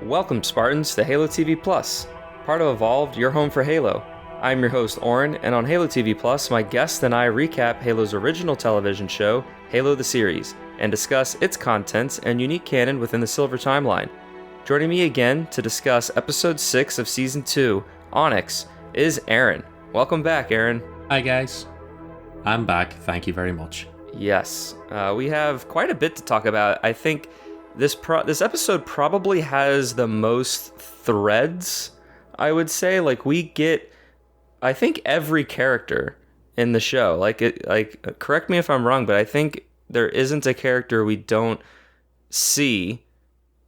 Welcome, Spartans, to Halo TV Plus, part of Evolved, your home for Halo. I'm your host, Oran, and on Halo TV Plus, my guest and I recap Halo's original television show, Halo the Series, and discuss its contents and unique canon within the Silver Timeline. Joining me again to discuss Episode 6 of Season 2, Onyx, is Aaron. Welcome back, Aaron. Hi, guys. I'm back. Thank you very much. Yes, we have quite a bit to talk about. I think this episode probably has the most threads, I would say. Like, we get, I think, every character in the show. Correct me if I'm wrong, but I think there isn't a character we don't see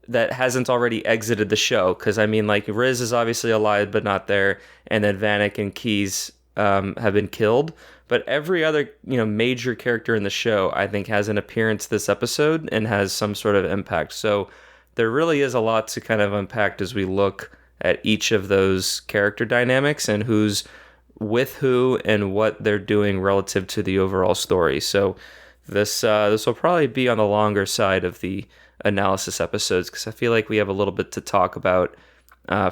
that hasn't already exited the show. Because, I mean, like, Riz is obviously alive but not there, and then Vanek and Keyes have been killed. But every other, major character in the show, I think, has an appearance this episode and has some sort of impact. So there really is a lot to kind of unpack as we look at each of those character dynamics and who's with who and what they're doing relative to the overall story. So this will probably be on the longer side of the analysis episodes because I feel like we have a little bit to talk about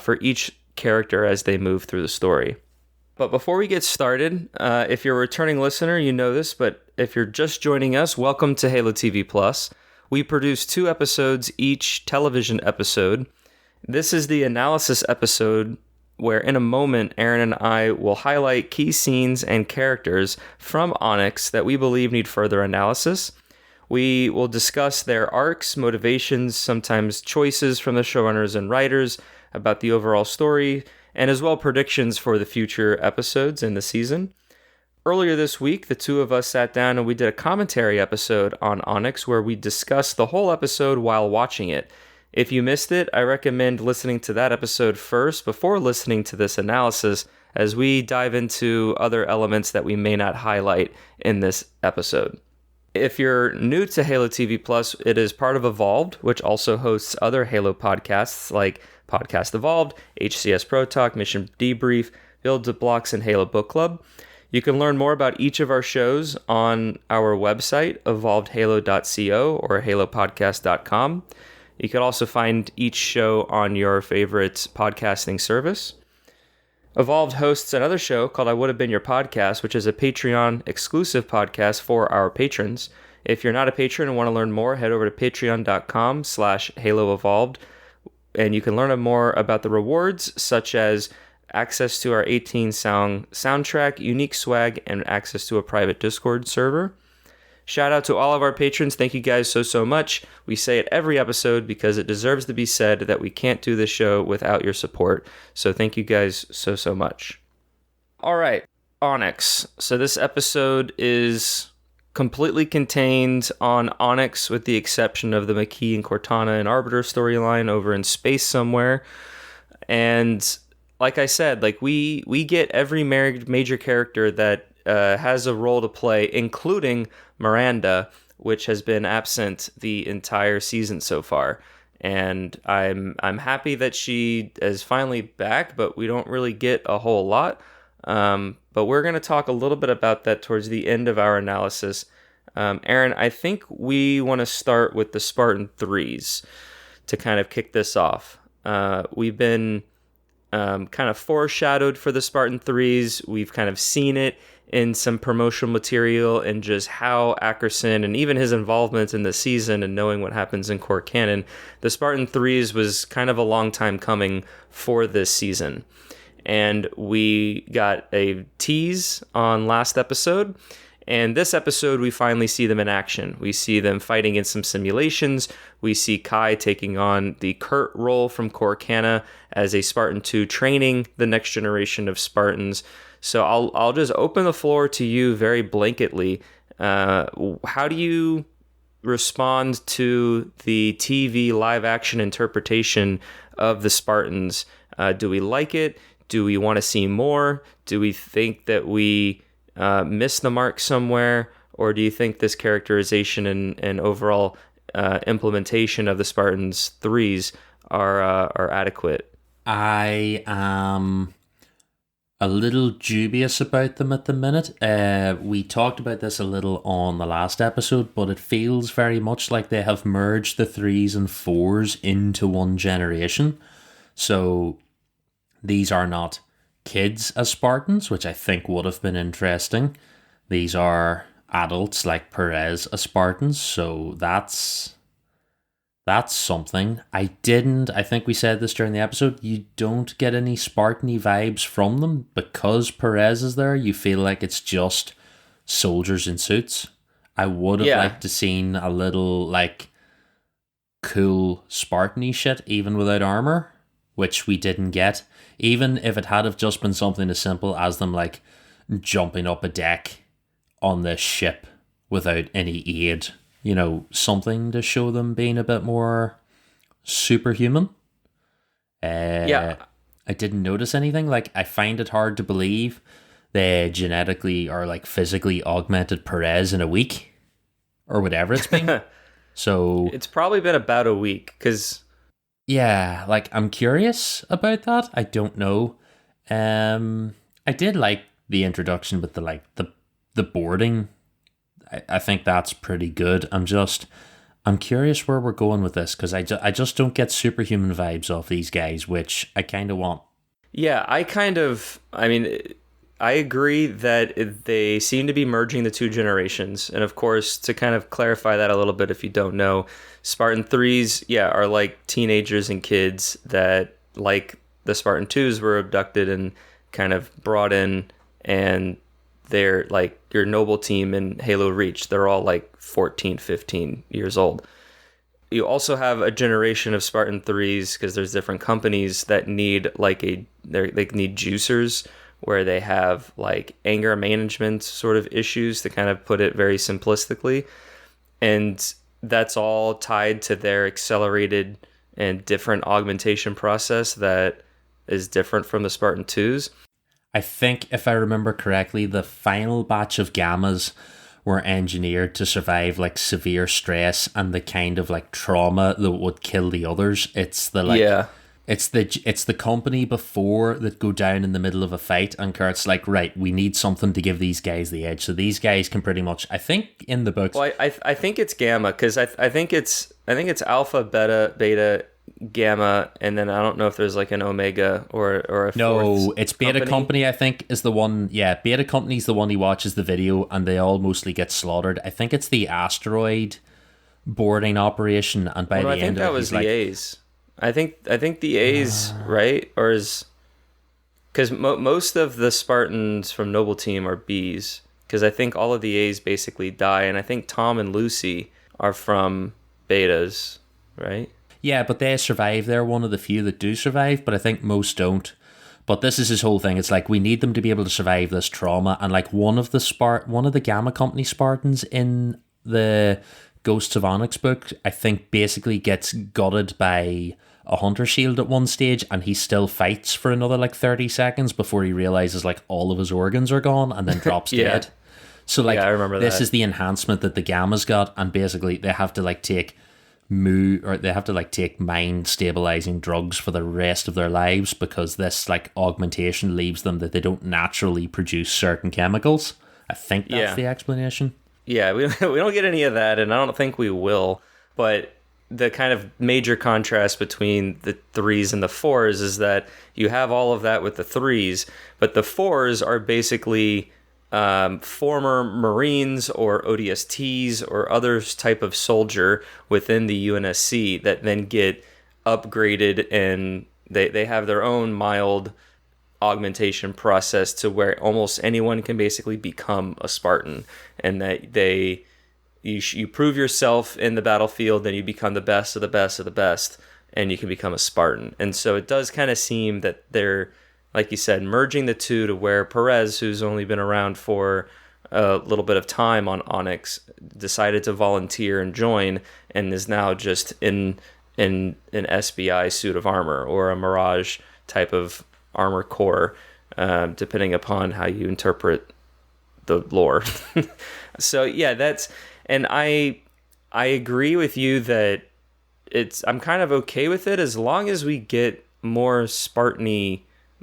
for each character as they move through the story. But before we get started, if you're a returning listener, you know this, but if you're just joining us, welcome to Halo TV Plus. We produce 2 episodes each television episode. This is the analysis episode where in a moment, Aaron and I will highlight key scenes and characters from Onyx that we believe need further analysis. We will discuss their arcs, motivations, sometimes choices from the showrunners and writers about the overall story, and as well predictions for the future episodes in the season. Earlier this week, the two of us sat down and we did a commentary episode on Onyx where we discussed the whole episode while watching it. If you missed it, I recommend listening to that episode first before listening to this analysis as we dive into other elements that we may not highlight in this episode. If you're new to Halo TV Plus, it is part of Evolved, which also hosts other Halo podcasts like Podcast Evolved, HCS Pro Talk, Mission Debrief, Build to Blocks, and Halo Book Club. You can learn more about each of our shows on our website, evolvedhalo.co or halopodcast.com. You can also find each show on your favorite podcasting service. Evolved hosts another show called I Would Have Been Your Podcast, which is a Patreon exclusive podcast for our patrons. If you're not a patron and want to learn more, head over to patreon.com/HaloEvolved. And you can learn more about the rewards, such as access to our 18-song soundtrack, unique swag, and access to a private Discord server. Shout out to all of our patrons. Thank you guys so much. We say it every episode because it deserves to be said that we can't do this show without your support. So thank you guys so much. All right, Onyx. So this episode is completely contained on Onyx with the exception of the McKee and Cortana and Arbiter storyline over in space somewhere. And like I said, like we get every major character that has a role to play, including Miranda, which has been absent the entire season so far. And I'm happy that she is finally back, but we don't really get a whole lot. But we're going to talk a little bit about that towards the end of our analysis. Aaron, I think we want to start with the Spartan 3s to kind of kick this off. We've been kind of foreshadowed for the Spartan 3s. We've kind of seen it in some promotional material and just how Ackerson and even his involvement in the season and knowing what happens in core canon. The Spartan 3s was kind of a long time coming for this season. And we got a tease on last episode. And this episode, we finally see them in action. We see them fighting in some simulations. We see Kai taking on the Kurt role from Cortana as a Spartan 2, training the next generation of Spartans. So I'll just open the floor to you very blanketly. How do you respond to the TV live-action interpretation of the Spartans? Do we like it? Do we want to see more? Do we think that we missed the mark somewhere? Or do you think this characterization and overall implementation of the Spartans 3s are adequate? I am A little dubious about them at the minute. We talked about this a little on the last episode, but it feels very much like they have merged the threes and fours into one generation. So these are not kids as Spartans, which I think would have been interesting. These are adults like Perez as Spartans, so that's something. I think we said this during the episode, you don't get any Spartan-y vibes from them because Perez is there. You feel like it's just soldiers in suits. I would have liked to seen a little like cool Spartan-y shit even without armor, which we didn't get. Even if it had have just been something as simple as them like jumping up a deck on this ship without any aid, something to show them being a bit more superhuman. Yeah. I didn't notice anything. Like, I find it hard to believe they genetically or like physically augmented Perez in a week or whatever it's been. So it's probably been about a week because yeah, like I'm curious about that. I don't know. I did like the introduction with the boarding. I think that's pretty good. I'm curious where we're going with this because I just don't get superhuman vibes off these guys, which I kind of want. Yeah, I agree that they seem to be merging the two generations. And of course, to kind of clarify that a little bit, if you don't know, Spartan 3s, are like teenagers and kids that, like the Spartan 2s, were abducted and kind of brought in, and they're like your noble team in Halo Reach. They're all like 14, 15 years old. You also have a generation of Spartan 3s because there's different companies that need they need juicers, where they have like anger management sort of issues, to kind of put it very simplistically. And that's all tied to their accelerated and different augmentation process that is different from the Spartan 2s. I think, if I remember correctly, the final batch of Gammas were engineered to survive like severe stress and the kind of like trauma that would kill the others. It's the company before that go down in the middle of a fight, and Kurt's like, right, we need something to give these guys the edge. So these guys can pretty much, I think in the books. Well, I think it's Gamma because I think it's Alpha, Beta, Gamma, and then I don't know if there's like an Omega or a no, it's Beta Company. I think is the one. Yeah, Beta Company's the one he watches the video, and they all mostly get slaughtered. I think it's the asteroid boarding operation, and by the I think end that of it, was the A's. I think the A's, right? Or is because most of the Spartans from Noble Team are B's, because I think all of the A's basically die, and I think Tom and Lucy are from Betas, right? Yeah, but they survive. They're one of the few that do survive, but I think most don't. But this is his whole thing. It's like, we need them to be able to survive this trauma. And like one of the Gamma Company Spartans in the Ghosts of Onyx book, I think basically gets gutted by a hunter shield at one stage, and he still fights for another like 30 seconds before he realizes like all of his organs are gone and then drops dead. So like, I remember this that. is the enhancement that the Gammas got, and basically they have to like take mind stabilizing drugs for the rest of their lives, because this like augmentation leaves them that they don't naturally produce certain chemicals. I think that's the explanation. Yeah, we don't get any of that, and I don't think we will. But the kind of major contrast between the 3s and the 4s is that you have all of that with the 3s, but the 4s are basically former Marines or ODSTs or other type of soldier within the UNSC that then get upgraded, and they have their own mild augmentation process to where almost anyone can basically become a Spartan, and that you prove yourself in the battlefield, then you become the best of the best of the best, and you can become a Spartan. And so it does kind of seem that they're, like you said, merging the two, to where Perez, who's only been around for a little bit of time on Onyx, decided to volunteer and join, and is now just in an SBI suit of armor or a Mirage type of armor core, depending upon how you interpret the lore. So yeah, and I agree with you that I'm kind of okay with it as long as we get more Spartan-y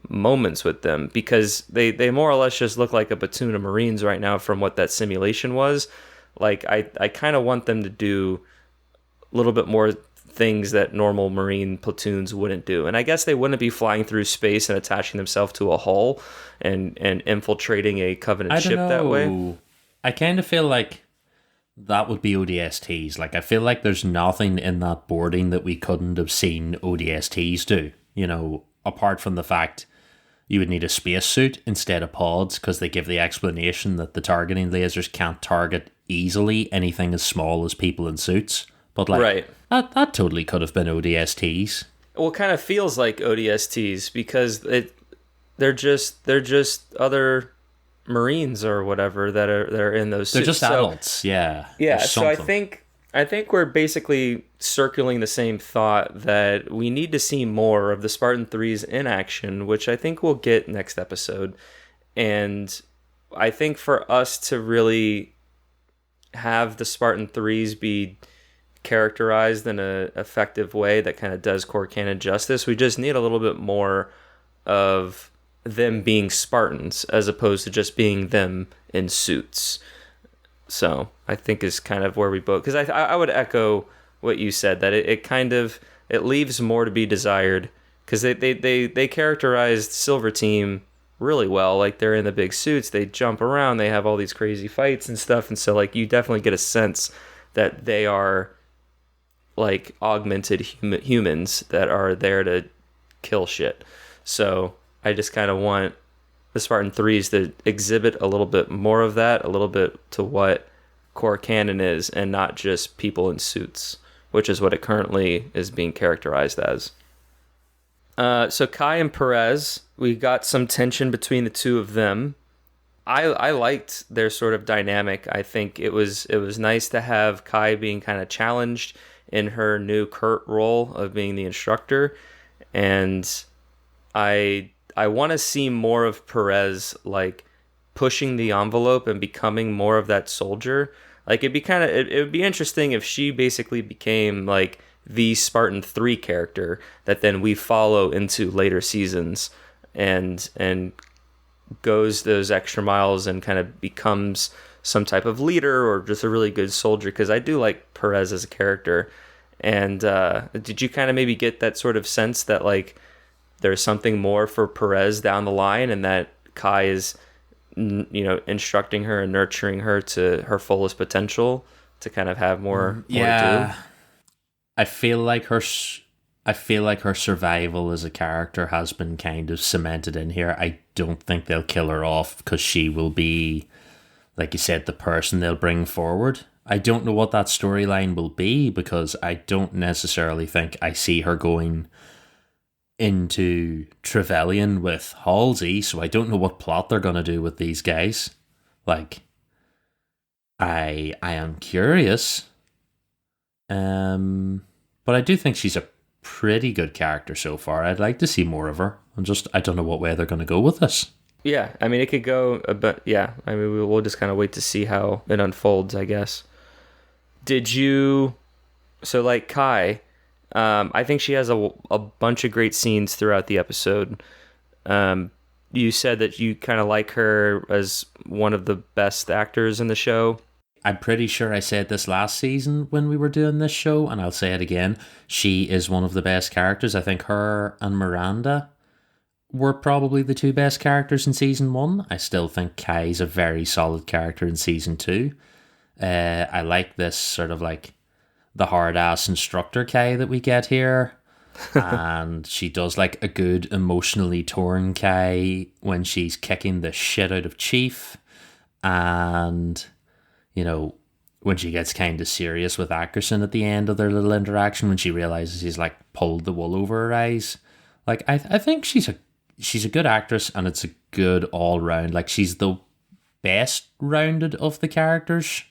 moments with them, because they more or less just look like a platoon of Marines right now from what that simulation was. Like, I kind of want them to do a little bit more things that normal Marine platoons wouldn't do. And I guess they wouldn't be flying through space and attaching themselves to a hull and infiltrating a Covenant I don't ship that way. know. I kind of feel like that would be ODSTs. Like, I feel like there's nothing in that boarding that we couldn't have seen ODSTs do. You know, apart from the fact you would need a spacesuit instead of pods, because they give the explanation that the targeting lasers can't target easily anything as small as people in suits. But like, Right. that totally could have been ODSTs. Well, it kind of feels like ODSTs because they're just other Marines or whatever that are in those They're suits. just adults, yeah. Yeah, There's so I something. think we're basically circling the same thought that we need to see more of the Spartan 3s in action, which I think we'll get next episode. And I think for us to really have the Spartan 3s be characterized in a effective way that kind of does core canon justice, we just need a little bit more of them being Spartans as opposed to just being them in suits. So I think is kind of where we both, because I would echo what you said, that it kind of, it leaves more to be desired, because they characterized Silver Team really well. Like, they're in the big suits, they jump around, they have all these crazy fights and stuff, and so like you definitely get a sense that they are like augmented humans that are there to kill shit. So I just kind of want the Spartan 3s to exhibit a little bit more of that, a little bit to what core canon is, and not just people in suits, which is what it currently is being characterized as. So Kai and Perez, we got some tension between the two of them. I liked their sort of dynamic. I think it was nice to have Kai being kind of challenged in her new Kurt role of being the instructor, and I want to see more of Perez like pushing the envelope and becoming more of that soldier. Like, it'd be kind of it would be interesting if she basically became like the Spartan 3 character that then we follow into later seasons and goes those extra miles and kind of becomes some type of leader or just a really good soldier, because I do like Perez as a character. And did you kind of maybe get that sort of sense that like there's something more for Perez down the line, and that Kai is, instructing her and nurturing her to her fullest potential to kind of have more to do? I feel like her survival as a character has been kind of cemented in here. I don't think they'll kill her off, because she will be, like you said, the person they'll bring forward. I don't know what that storyline will be, because I don't necessarily think I see her going into Trevelyan with Halsey, so I don't know what plot they're going to do with these guys. Like, I am curious. But I do think she's a pretty good character so far. I'd like to see more of her. I don't know what way they're going to go with this. Yeah, I mean, it could go a bit. Yeah, I mean, we'll just kind of wait to see how it unfolds, I guess. So like Kai, I think she has a bunch of great scenes throughout the episode. You said that you kind of like her as one of the best actors in the show. I'm pretty sure I said this last season when we were doing this show, and I'll say it again. She is one of the best characters. I think her and Miranda were probably the two best characters in season 1. I still think Kai's a very solid character in season 2. I like this sort of like the hard-ass instructor Kai that we get here. And she does like a good emotionally torn Kai when she's kicking the shit out of Chief. And, when she gets kind of serious with Ackerson at the end of their little interaction, when she realizes he's like pulled the wool over her eyes. Like, I think she's a good actress, and it's a good all-round, like, she's the best rounded of the characters.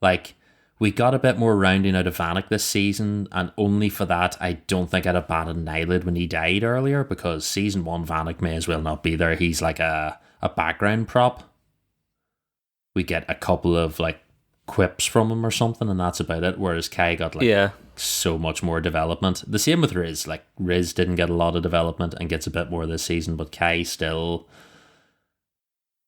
Like, we got a bit more rounding out of Vanek this season, and only for that, I don't think I'd have batted an eyelid when he died earlier, because season 1 Vanek may as well not be there. He's like a background prop. We get a couple of like quips from him or something, and that's about it. Whereas Kai got like so much more development. The same with Riz. Like, Riz didn't get a lot of development and gets a bit more this season, but Kai still,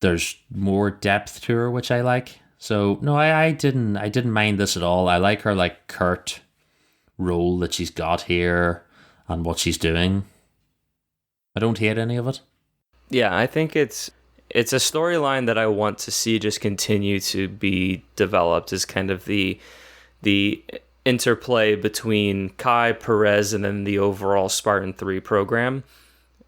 there's more depth to her, which I like. So no, I didn't mind this at all. I like her like curt role that she's got here and what she's doing. I don't hate any of it. Yeah, I think it's a storyline that I want to see just continue to be developed, as kind of the interplay between Kai, Perez, and then the overall Spartan 3 program.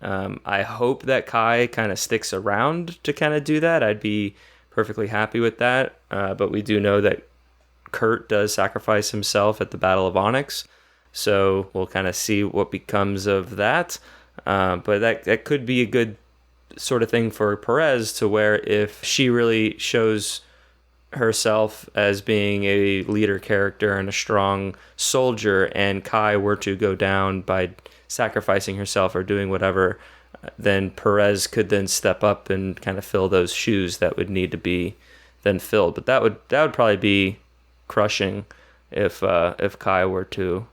I hope that Kai kind of sticks around to kind of do that. I'd be perfectly happy with that. But we do know that Kurt does sacrifice himself at the Battle of Onyx. So we'll kind of see what becomes of that. But that could be a good sort of thing for Perez, to where if she really shows herself as being a leader character and a strong soldier, and Kai were to go down by sacrificing herself or doing whatever, then Perez could then step up and kind of fill those shoes that would need to be then filled. But that would probably be crushing if Kai were to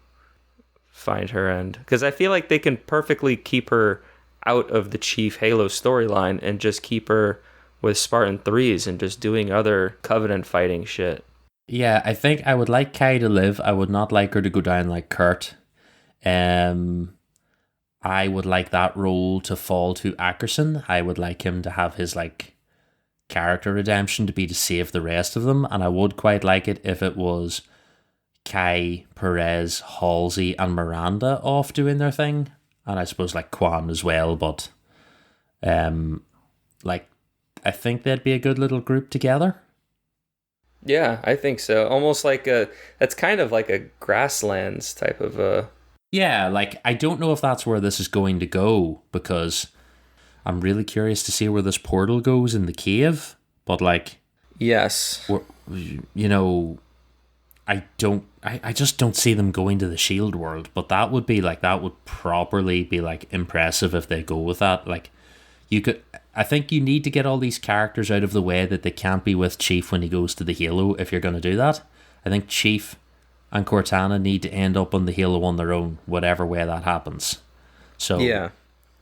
find her end, because I feel like they can perfectly keep her out of the Chief Halo storyline and just keep her with Spartan 3s and just doing other Covenant fighting shit. Yeah, I think I would like Kai to live. I would not like her to go down like Kurt. I would like that role to fall to Ackerson. I would like him to have his like character redemption to be to save the rest of them, and I would quite like it if it was Kai, Perez, Halsey, and Miranda off doing their thing, and I suppose like Quan as well. But like, I think they'd be a good little group together. Yeah, I think so. Almost like that's kind of like a Grasslands type of a... Yeah, like, I don't know if that's where this is going to go, because I'm really curious to see where this portal goes in the cave. But like, yes, you know, I just don't see them going to the Shield world. But that would properly be like impressive if they go with that. Like, I think you need to get all these characters out of the way that they can't be with Chief when he goes to the Halo if you're going to do that. I think Chief and Cortana need to end up on the Halo on their own, whatever way that happens. So yeah,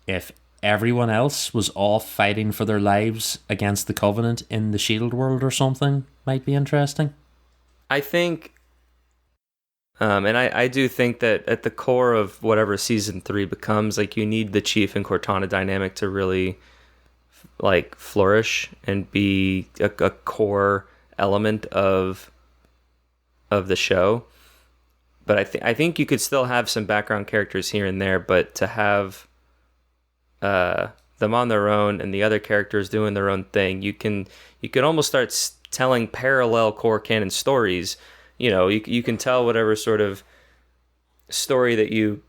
if everyone else was off fighting for their lives against the Covenant in the Shield world or something, might be interesting. I think, and I do think that at the core of whatever Season 3 becomes, like, you need the Chief and Cortana dynamic to really like flourish and be a core element of the show. But I think you could still have some background characters here and there, but to have them on their own and the other characters doing their own thing, you can almost start telling parallel core canon stories. You know, you can tell whatever sort of story that you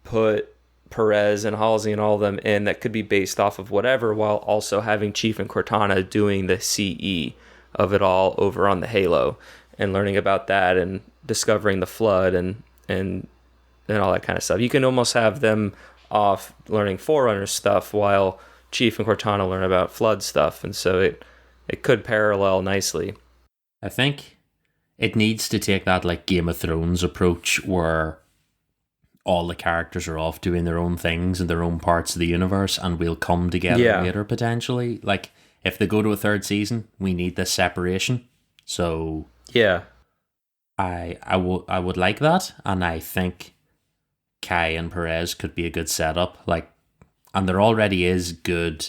put Perez and Halsey and all of them in that could be based off of whatever, while also having Chief and Cortana doing the CE of it all over on the Halo and learning about that and discovering the Flood and all that kind of stuff. You can almost have them off learning Forerunner stuff while Chief and Cortana learn about Flood stuff, and so it could parallel nicely. I think it needs to take that like Game of Thrones approach where all the characters are off doing their own things in their own parts of the universe, and we'll come together later potentially. Like, if they go to a third season, we need this separation. So yeah, I would like that, and I think Kai and Perez could be a good setup. Like, and there already is good,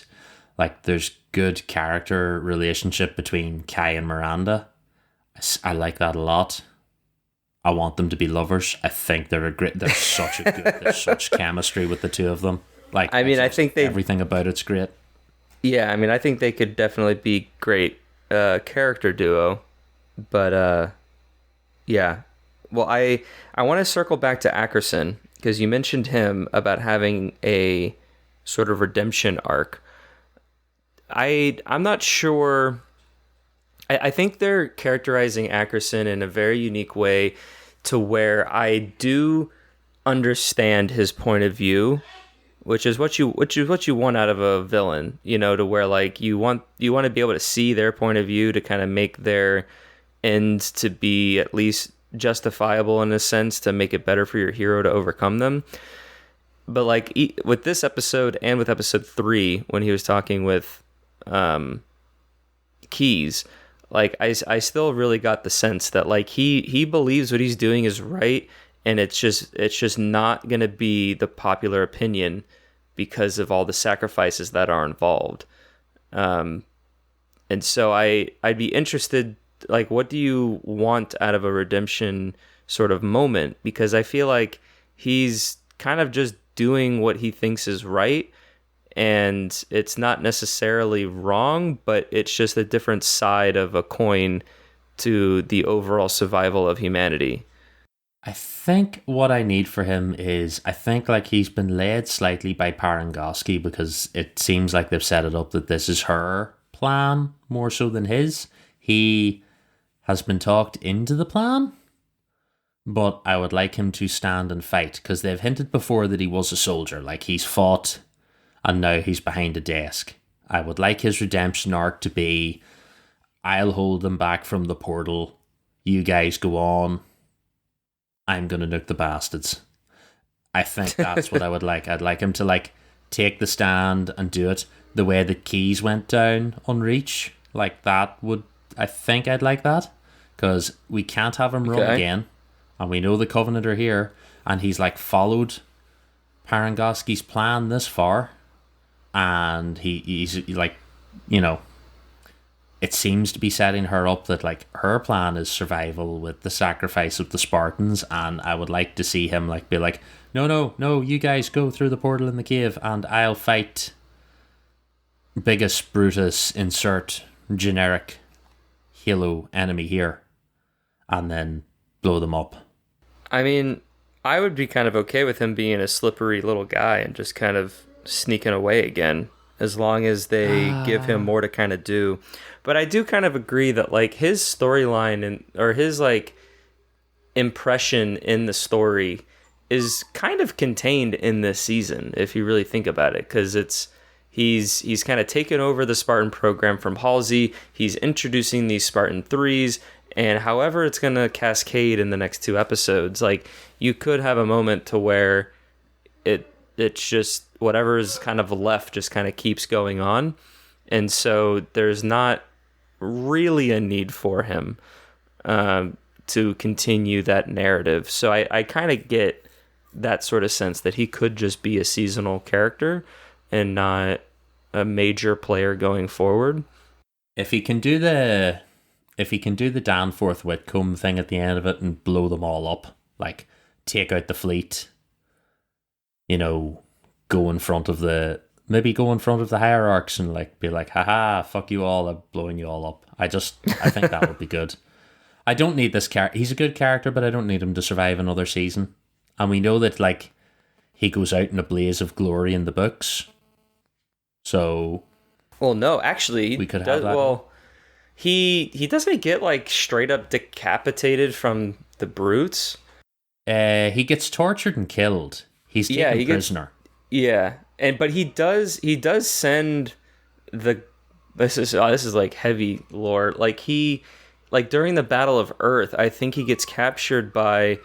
like, there's good character relationship between Kai and Miranda. I like that a lot. I want them to be lovers. I think there's such chemistry with the two of them. Like, I mean, I think everything about it's great. Yeah, I mean, I think they could definitely be great character duo. But yeah, well, I want to circle back to Ackerson, because you mentioned him about having a sort of redemption arc. I'm not sure. I think they're characterizing Ackerson in a very unique way, to where I do understand his point of view, which is what you want out of a villain, you know, to where like you want to be able to see their point of view to kind of make their end to be at least justifiable in a sense to make it better for your hero to overcome them. But like with this episode and with episode 3, when he was talking with Keys, like I still really got the sense that like he believes what he's doing is right, and it's just not gonna be the popular opinion because of all the sacrifices that are involved. And so I'd be interested, like, what do you want out of a redemption sort of moment? Because I feel like he's kind of just doing what he thinks is right, and it's not necessarily wrong, but it's just a different side of a coin to the overall survival of humanity. I think what I need for him is, I think like he's been led slightly by Parangoski, because it seems like they've set it up that this is her plan more so than his. He has been talked into the plan, but I would like him to stand and fight, because they've hinted before that he was a soldier, like he's fought and now he's behind a desk. I would like his redemption arc to be, I'll hold them back from the portal, you guys go on, I'm gonna nuke the bastards. I think that's what I would like. I'd like him to like take the stand and do it the way the Keys went down on Reach. Like that would, I think I'd like that, because we can't have him run again, and we know the Covenant are here, and he's like followed Parangoski's plan this far, and he's like, you know, it seems to be setting her up that like her plan is survival with the sacrifice of the Spartans, and I would like to see him like be like, no, you guys go through the portal in the cave and I'll fight biggest Brutus, insert generic Halo enemy here, and then blow them up. I mean, I would be kind of okay with him being a slippery little guy and just kind of sneaking away again, as long as they give him more to kind of do. But I do kind of agree that like his storyline and or his like impression in the story is kind of contained in this season, if you really think about it, because he's kind of taken over the Spartan program from Halsey. He's introducing these Spartan 3s, and however it's going to cascade in the next 2 episodes, like you could have a moment to where it's just whatever is kind of left just kind of keeps going on. And so there's not really a need for him to continue that narrative. So I kind of get that sort of sense that he could just be a seasonal character and not a major player going forward. If he can do the Danforth Whitcomb thing at the end of it and blow them all up, like take out the fleet, you know, go in front of the hierarchs and like be like, haha, fuck you all, I'm blowing you all up. I think that would be good. I don't need this character. He's a good character, but I don't need him to survive another season. And we know that like he goes out in a blaze of glory in the books. So, well, no, actually, we could have that. Well, he doesn't get like straight up decapitated from the brutes. He gets tortured and killed. He's taken prisoner. But he does send the this is like heavy lore. Like he during the Battle of Earth, I think he gets captured by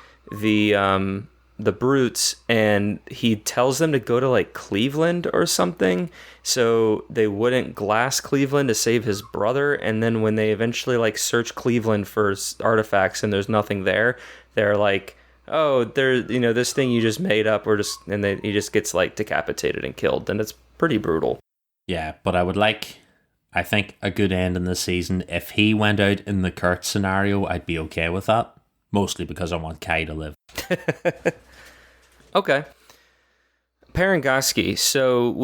the brutes, and he tells them to go to like Cleveland or something, so they wouldn't glass Cleveland to save his brother. And then when they eventually like search Cleveland for artifacts and there's nothing there, they're like, oh, there's, you know, this thing you just made up, he just gets like decapitated and killed, and it's pretty brutal. Yeah, but I think a good end in this season, if he went out in the Kurt scenario, I'd be okay with that. Mostly because I want Kai to live. Okay. Parangoski. So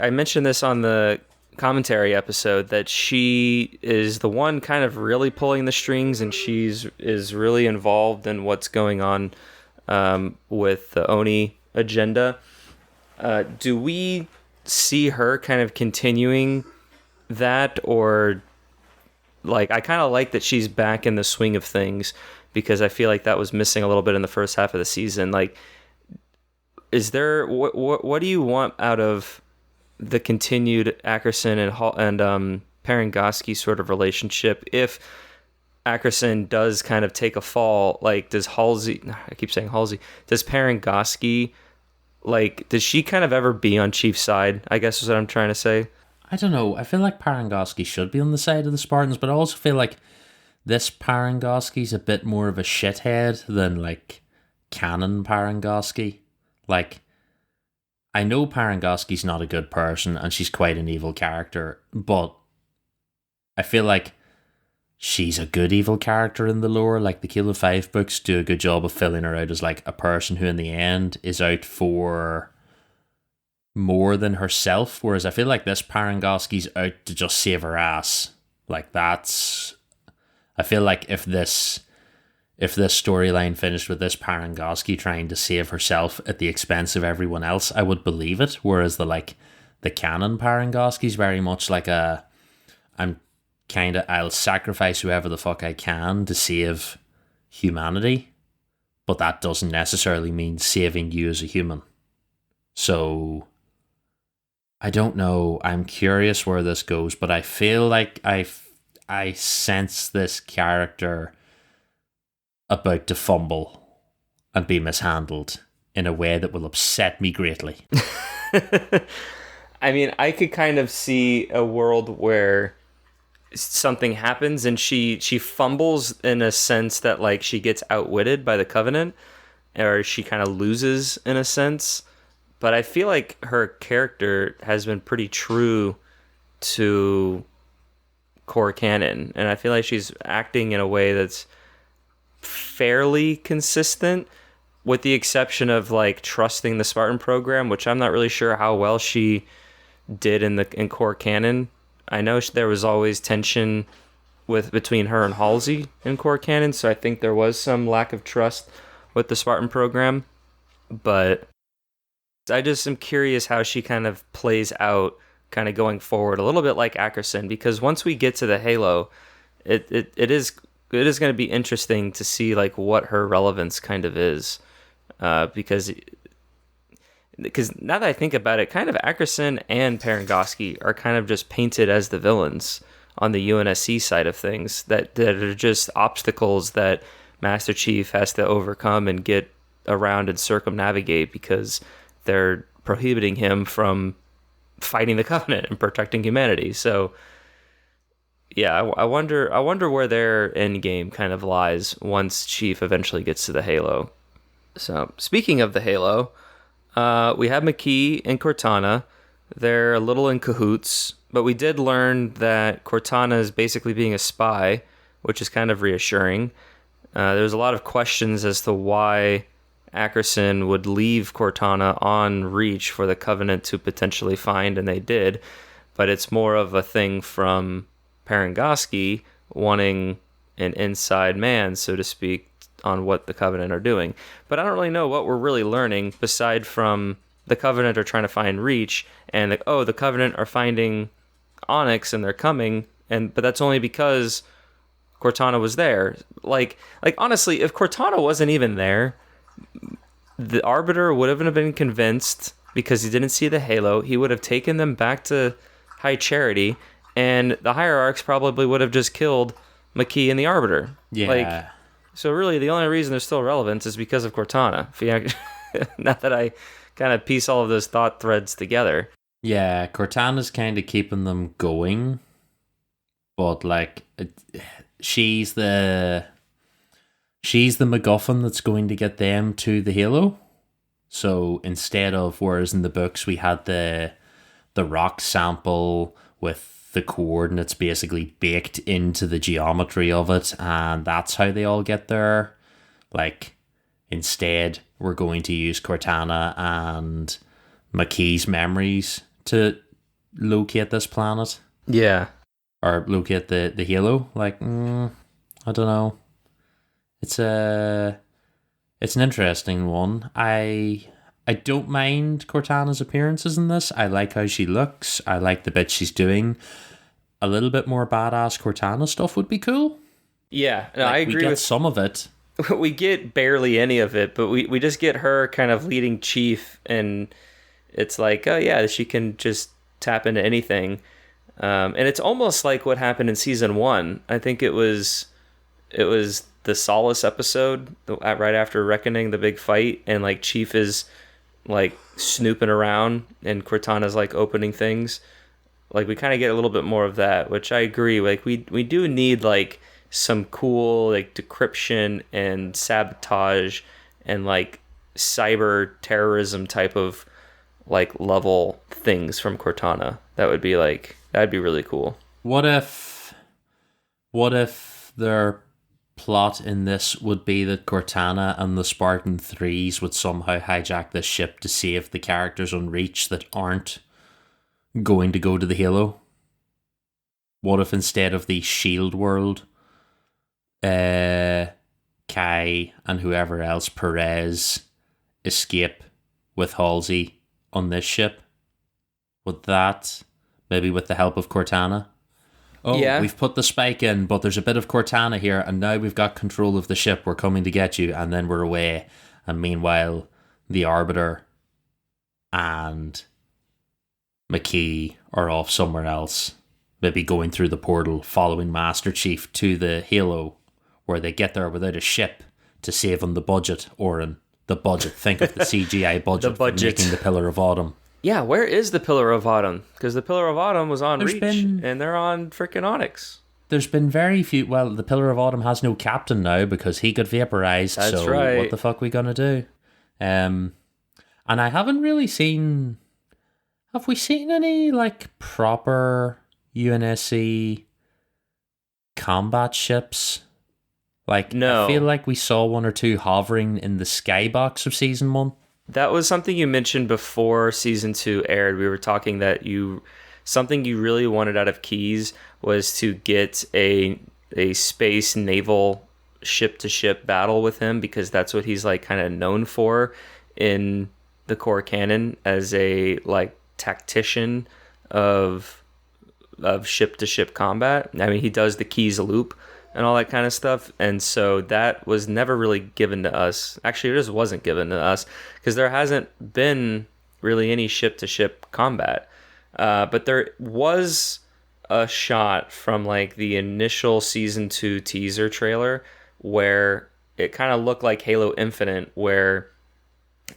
I mentioned this on the commentary episode that she is the one kind of really pulling the strings, and is really involved in what's going on with the Oni agenda. Do we see her kind of continuing that, or like I kind of like that she's back in the swing of things, because I feel like that was missing a little bit in the first half of the season. Like, is there what do you want out of the continued Ackerson and Parangoski sort of relationship? If Ackerson does kind of take a fall, like, does Halsey, I keep saying Halsey, does Parangoski, like, does she kind of ever be on Chief's side, I guess is what I'm trying to say. I don't know. I feel like Parangoski should be on the side of the Spartans, but I also feel like this Parangoski's a bit more of a shithead than, like, canon Parangoski. Like, I know Parangoski's not a good person and she's quite an evil character, but I feel like she's a good evil character in the lore. Like, the Kilo 5 books do a good job of filling her out as, like, a person who in the end is out for more than herself, whereas I feel like this Parangoski's out to just save her ass. Like, that's... I feel like if this storyline finished with this Parangoski trying to save herself at the expense of everyone else, I would believe it. Whereas the canon Parangoski's very much like I'll sacrifice whoever the fuck I can to save humanity, but that doesn't necessarily mean saving you as a human. So I don't know. I'm curious where this goes, but I feel like I sense this character about to fumble and be mishandled in a way that will upset me greatly. I mean, I could kind of see a world where something happens and she fumbles in a sense that, like, she gets outwitted by the Covenant, or she kind of loses in a sense. But I feel like her character has been pretty true to core canon, and I feel like she's acting in a way that's fairly consistent, with the exception of, like, trusting the Spartan program, which I'm not really sure how well she did in core canon. I know there was always tension between her and Halsey in core canon, so I think there was some lack of trust with the Spartan program. But I just am curious how she kind of plays out, kind of going forward, a little bit like Ackerson, because once we get to the Halo, it is going to be interesting to see, like, what her relevance kind of is, because now that I think about it, kind of Ackerson and Parangoski are kind of just painted as the villains on the UNSC side of things, that are just obstacles that Master Chief has to overcome and get around and circumnavigate, because they're prohibiting him from fighting the Covenant and protecting humanity. So yeah, I wonder where their end game kind of lies once Chief eventually gets to the Halo. So speaking of the Halo, we have McKee and Cortana. They're a little in cahoots, but we did learn that Cortana is basically being a spy, which is kind of reassuring. There's a lot of questions as to why Ackerson would leave Cortana on Reach for the Covenant to potentially find, and they did. But it's more of a thing from Parangoski wanting an inside man, so to speak, on what the Covenant are doing. But I don't really know what we're really learning, beside from the Covenant are trying to find Reach, and the Covenant are finding Onyx and they're coming, but that's only because Cortana was there. Like honestly, if Cortana wasn't even there, the Arbiter would have been convinced, because he didn't see the Halo. He would have taken them back to High Charity, and the Hierarchs probably would have just killed McKee and the Arbiter. Yeah. So really, the only reason there's still relevance is because of Cortana. Not that I kind of piece all of those thought threads together. Yeah, Cortana's kind of keeping them going, but, like, she's the MacGuffin that's going to get them to the Halo. So instead of, whereas in the books we had the rock sample with the coordinates basically baked into the geometry of it, and that's how they all get there. Like, instead, we're going to use Cortana and McKee's memories to locate this planet. Yeah. Or locate the Halo. Like, I don't know. It's an interesting one. I don't mind Cortana's appearances in this. I like how she looks. I like the bit she's doing. A little bit more badass Cortana stuff would be cool. Yeah, no, like, I agree we get with some of it. We get barely any of it, but we just get her kind of leading Chief, and it's like, oh yeah, she can just tap into anything. And it's almost like what happened in season 1. I think it was it was the Solace episode right after Reckoning, the big fight, and like Chief is like snooping around and Cortana's like opening things. Like we kind of get a little bit more of that, which I agree. Like we do need like some cool like decryption and sabotage and like cyber terrorism type of like level things from Cortana. That'd be really cool. What if their plot in this would be that Cortana and the Spartan Threes would somehow hijack this ship to save the characters on Reach that aren't going to go to the Halo? What if instead of the Shield world, Kai and whoever else, Perez, escape with Halsey on this ship? Would that, maybe with the help of Cortana? Oh, yeah. We've put the spike in, but there's a bit of Cortana here, and now we've got control of the ship. We're coming to get you, and then we're away. And meanwhile, the Arbiter and McKee are off somewhere else, maybe going through the portal, following Master Chief to the Halo, where they get there without a ship to save on the budget, Oran. The budget. Think of the CGI budget, the budget for making the Pillar of Autumn. Yeah, where is the Pillar of Autumn? Because the Pillar of Autumn was on Reach, and they're on freaking Onyx. There's been very few... Well, the Pillar of Autumn has no captain now because he got vaporized, That's right. What the fuck are we gonna do? And I haven't really seen... Have we seen any, like, proper UNSC combat ships? Like, no. I feel like we saw one or two hovering in the skybox of Season 1. That was something you mentioned before Season 2 aired. We were talking that something you really wanted out of Keyes was to get a space naval ship-to-ship battle with him, because that's what he's, like, kind of known for in the core canon, as a, like, tactician of ship-to-ship combat. I mean, he does the Keyes loop and all that kind of stuff, and so that was never really given to us. Actually, it just wasn't given to us, because there hasn't been really any ship-to-ship combat. But there was a shot from like the initial Season 2 teaser trailer where it kind of looked like Halo Infinite, where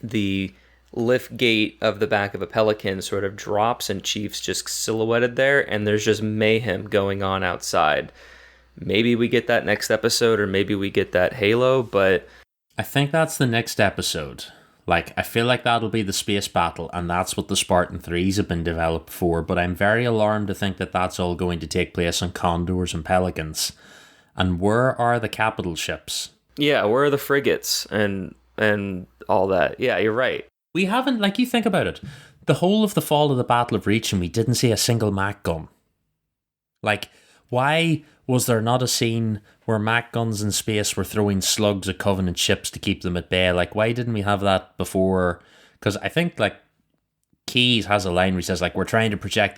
the lift gate of the back of a Pelican sort of drops and Chief's just silhouetted there, and there's just mayhem going on outside. Maybe we get that next episode, or maybe we get that Halo, but... I think that's the next episode. Like, I feel like that'll be the space battle, and that's what the Spartan 3s have been developed for, but I'm very alarmed to think that that's all going to take place on Condors and Pelicans. And where are the capital ships? Yeah, where are the frigates and all that? Yeah, you're right. We haven't, like, you think about it, the whole of the fall of the Battle of Reach, and we didn't see a single Mac gun. Like, why was there not a scene where Mac guns in space were throwing slugs at Covenant ships to keep them at bay? Like, why didn't we have that before? Because I think, like, Keyes has a line where he says, like, we're trying to protect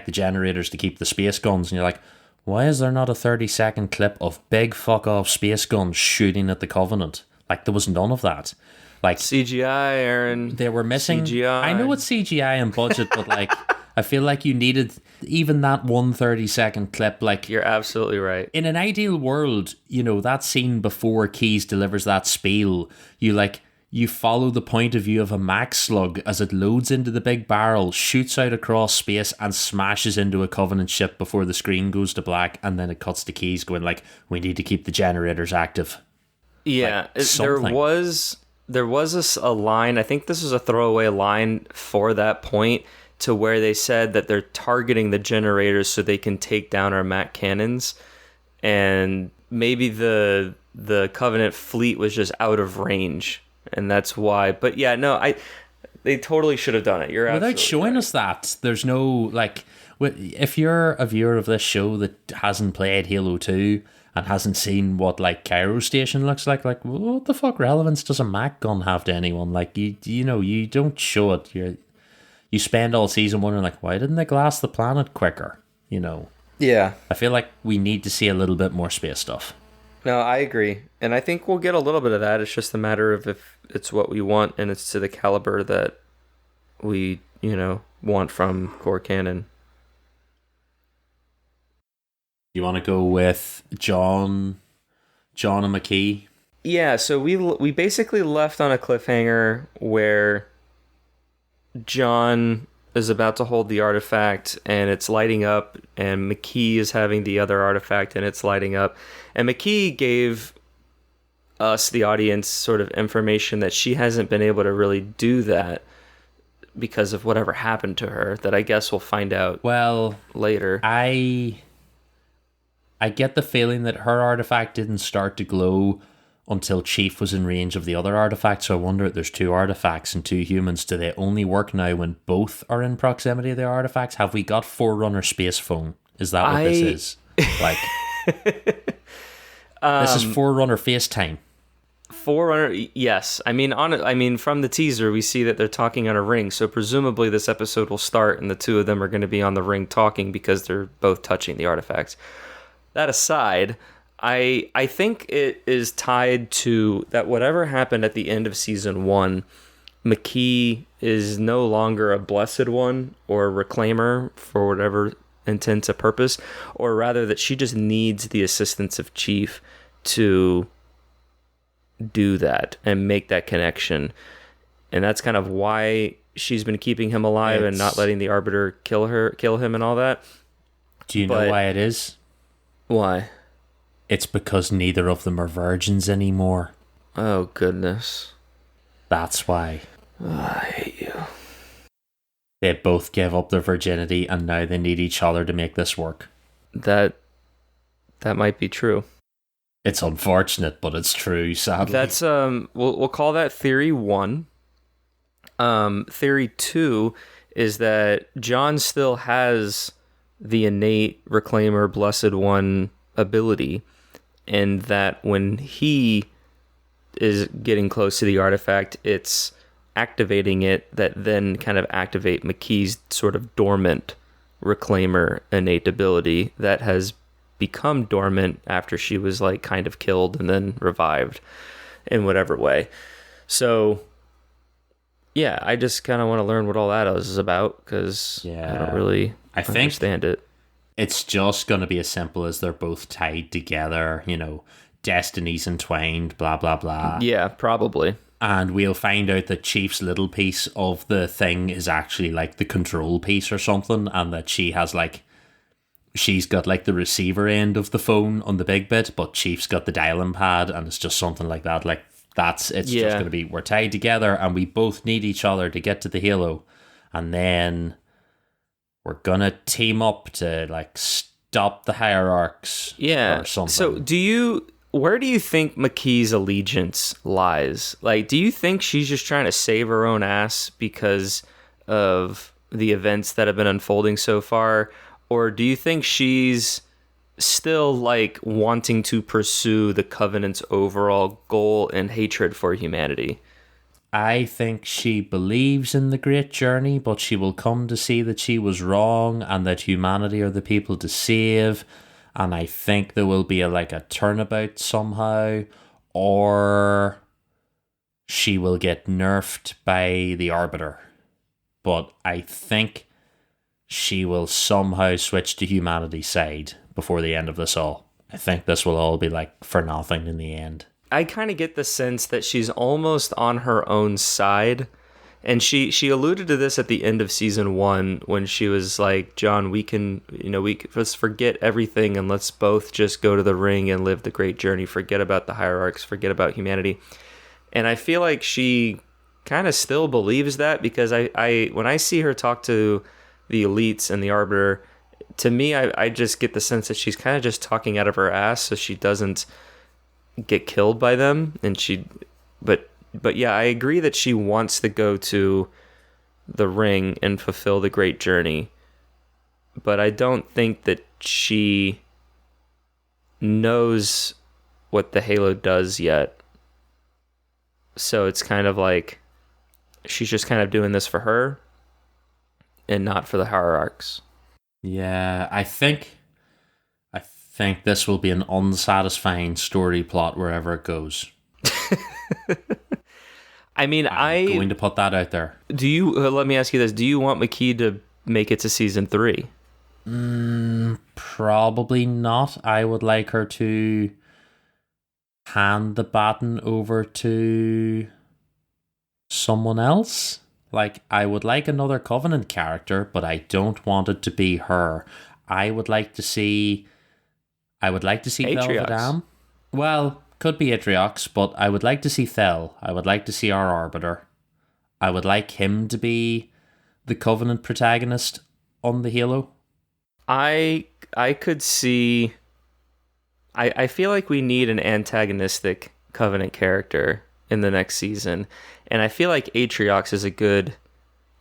the generators to keep the space guns. And you're like, why is there not a 30-second clip of big fuck-off space guns shooting at the Covenant? Like, there was none of that. Like, CGI, Aaron. They were missing... CGI. I know it's CGI and budget, but, like... I feel like you needed even that 1 30-second clip. Like, you're absolutely right. In an ideal world, you know, that scene before Keyes delivers that spiel, you follow the point of view of a Max slug as it loads into the big barrel, shoots out across space, and smashes into a Covenant ship before the screen goes to black, and then it cuts to Keyes going like, we need to keep the generators active. Yeah, like, there was a line, I think this was a throwaway line for that point, to where they said that they're targeting the generators so they can take down our Mac cannons, and maybe the Covenant fleet was just out of range, and that's why. But yeah, no, they totally should have done it. You're without showing right. us that. There's no, like, if you're a viewer of this show that hasn't played Halo 2 and hasn't seen what like Cairo Station looks like what the fuck relevance does a Mac gun have to anyone? Like, you know, you don't show it. You spend all season wondering, like, why didn't they glass the planet quicker? You know? Yeah. I feel like we need to see a little bit more space stuff. No, I agree. And I think we'll get a little bit of that. It's just a matter of if it's what we want and it's to the caliber that we, you know, want from core canon. You want to go with John John and McKee. Yeah, so we basically left on a cliffhanger where John is about to hold the artifact and it's lighting up, and McKee is having the other artifact and it's lighting up. And McKee gave us, the audience, sort of information that she hasn't been able to really do that because of whatever happened to her, that I guess we'll find out later. I get the feeling that her artifact didn't start to glow until Chief was in range of the other artifact, so I wonder if there's two artifacts and two humans. Do they only work now when both are in proximity of the artifacts? Have we got Forerunner space phone? Is that what this is? Like, this is Forerunner FaceTime. Forerunner, yes. I mean, from the teaser, we see that they're talking on a ring, so presumably this episode will start and the two of them are going to be on the ring talking because they're both touching the artifacts. That aside, I think it is tied to that whatever happened at the end of season 1, McKee is no longer a blessed one or a reclaimer for whatever intents or purpose, or rather that she just needs the assistance of Chief to do that and make that connection. And that's kind of why she's been keeping him alive and not letting the Arbiter kill him and all that. Do you know why it is? Why? It's because neither of them are virgins anymore. Oh, goodness. That's why. Oh, I hate you. They both gave up their virginity and now they need each other to make this work. That might be true. It's unfortunate, but it's true, sadly. That's we'll call that theory 1. Theory 2 is that John still has the innate Reclaimer Blessed One ability, and that when he is getting close to the artifact, it's activating it that then kind of activate McKee's sort of dormant Reclaimer innate ability that has become dormant after she was like kind of killed and then revived in whatever way. So yeah, I just kind of want to learn what all that is about, because I don't really understand it. It's just going to be as simple as they're both tied together, you know, destinies entwined, blah, blah, blah. Yeah, probably. And we'll find out that Chief's little piece of the thing is actually like the control piece or something, and that she has like, she's got like the receiver end of the phone on the big bit, but Chief's got the dialing pad, and it's just something like that. Like, it's just going to be, we're tied together and we both need each other to get to the Halo. And then we're going to team up to like stop the hierarchs or something. So where do you think McKee's allegiance lies? Like, do you think she's just trying to save her own ass because of the events that have been unfolding so far? Or do you think she's still like wanting to pursue the Covenant's overall goal and hatred for humanity? I think she believes in the great journey, but she will come to see that she was wrong and that humanity are the people to save. And I think there will be a turnabout somehow, or she will get nerfed by the Arbiter. But I think she will somehow switch to humanity's side before the end of this all. I think this will all be like for nothing in the end. I kind of get the sense that she's almost on her own side. And she alluded to this at the end of season 1 when she was like, John, let's forget everything and let's both just go to the ring and live the great journey. Forget about the hierarchs, forget about humanity. And I feel like she kind of still believes that, because I when I see her talk to the elites and the Arbiter, to me, I just get the sense that she's kind of just talking out of her ass so she doesn't get killed by them. And but yeah, I agree that she wants to go to the ring and fulfill the great journey. But I don't think that she knows what the Halo does yet. So it's kind of like she's just kind of doing this for her and not for the hierarchs. Yeah, I think this will be an unsatisfying story plot wherever it goes. I mean, I'm going to put that out there. Do you? Let me ask you this: do you want McKee to make it to season 3? Probably not. I would like her to hand the baton over to someone else. Like, I would like another Covenant character, but I don't want it to be her. I would like to see Velvet Atriox. Am. Well, could be Atriox, but I would like to see Thel. I would like to see our Arbiter. I would like him to be the Covenant protagonist on the Halo. I could see. I feel like we need an antagonistic Covenant character in the next season, and I feel like Atriox is a good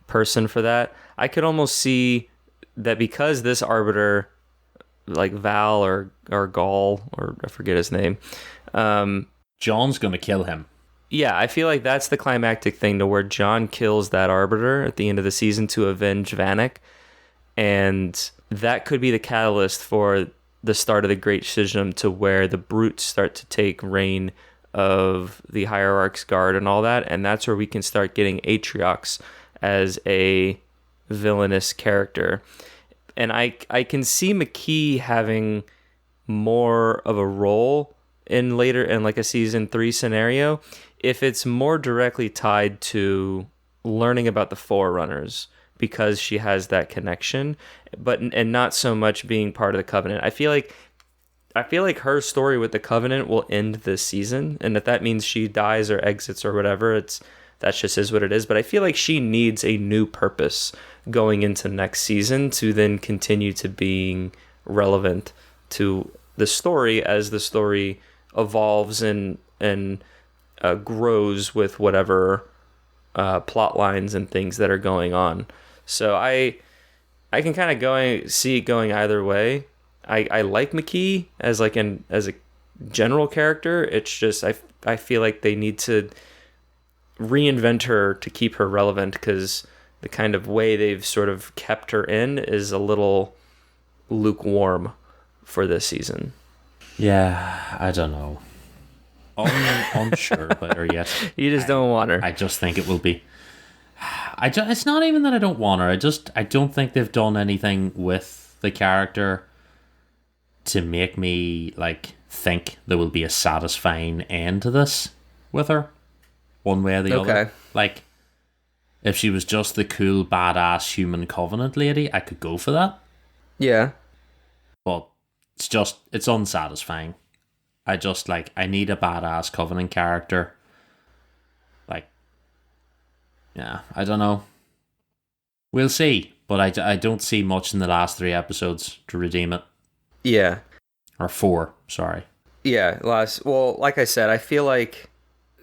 person for that. I could almost see that because this Arbiter, like Val or Gaul, or I forget his name. John's gonna kill him. Yeah, I feel like that's the climactic thing to where John kills that Arbiter at the end of the season to avenge Vanek, and that could be the catalyst for the start of the Great Schism, to where the brutes start to take reign of the Hierarch's Guard and all that, and that's where we can start getting Atriox as a villainous character. And I can see McKee having more of a role in later, in like a season 3 scenario, if it's more directly tied to learning about the Forerunners, because she has that connection, but and not so much being part of the Covenant. I feel like her story with the Covenant will end this season, and if that means she dies or exits or whatever, that just is what it is. But I feel like she needs a new purpose going into next season to then continue to being relevant to the story as the story evolves and grows with whatever plot lines and things that are going on. So I can kind of see it going either way. I like McKee as as a general character. It's just I feel like they need to reinvent her to keep her relevant, because the kind of way they've sort of kept her in is a little lukewarm for this season. Yeah, I don't know. Unsure about her yet. You just don't want her. I just think it will be. It's not even that I don't want her. I don't think they've done anything with the character to make me like think there will be a satisfying end to this with her, one way or the other. Like, if she was just the cool, badass human Covenant lady, I could go for that. Yeah. But it's unsatisfying. I need a badass Covenant character. Like, yeah, I don't know. We'll see, but I don't see much in the last 3 episodes to redeem it. Yeah. Or 4, sorry. Yeah, like I said, I feel like